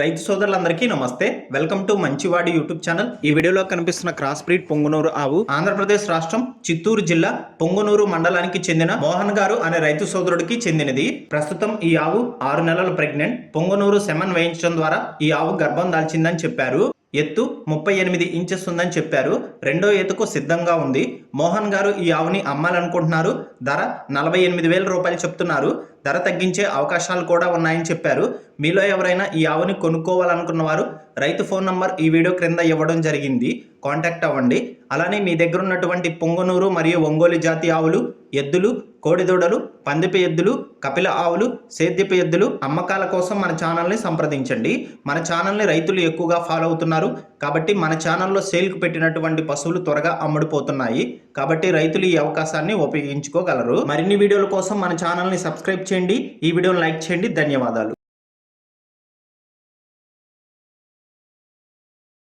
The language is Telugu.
రైతు సోదరులందరికీ నమస్తే. వెల్కమ్ టు మంచివాడి యూట్యూబ్ ఛానల్. ఈ వీడియోలో కనిపిస్తున్న క్రాస్ బ్రీడ్ పొంగునూరు ఆవు ఆంధ్రప్రదేశ్ రాష్ట్రం చిత్తూరు జిల్లా పొంగునూరు మండలానికి చెందిన మోహన్ గారు అనే రైతు సోదరుడికి చెందినది. ప్రస్తుతం ఈ ఆవు 6 నెలలు ప్రెగ్నెంట్. పొంగునూరు సెమన్ వేయించడం ద్వారా ఈ ఆవు గర్భం దాల్చిందని చెప్పారు. ఎత్తు 38 ఇంచెస్ ఉందని చెప్పారు. రెండో ఈతకు సిద్ధంగా ఉంది. మోహన్ గారు ఈ ఆవుని అమ్మాలనుకుంటున్నారు. ధర 48,000 రూపాయలు చెప్తున్నారు. ధర తగ్గించే అవకాశాలు కూడా ఉన్నాయని చెప్పారు. మీలో ఎవరైనా ఈ ఆవుని కొనుక్కోవాలనుకున్న వారు రైతు ఫోన్ నంబర్ ఈ వీడియో క్రింద ఇవ్వడం జరిగింది. కాంటాక్ట్ అవ్వండి. అలానే మీ దగ్గర ఉన్నటువంటి పొంగునూరు మరియు ఒంగోలు జాతి ఆవులు, ఎద్దులు, కోడిదూడలు, పందిపి ఎద్దులు, కపిల ఆవులు, సేద్యపు ఎద్దులు అమ్మకాల కోసం మన ఛానల్ని సంప్రదించండి. మన ఛానల్ని రైతులు ఎక్కువగా ఫాలో అవుతున్నారు కాబట్టి మన ఛానల్లో సేల్కు పెట్టినటువంటి పశువులు త్వరగా అమ్ముడుపోతున్నాయి. కాబట్టి రైతులు ఈ అవకాశాన్ని ఉపయోగించుకోగలరు. మరిన్ని వీడియోల కోసం మన ఛానల్ని సబ్స్క్రైబ్ చేయండి. ఈ వీడియోని లైక్ చేయండి. ధన్యవాదాలు.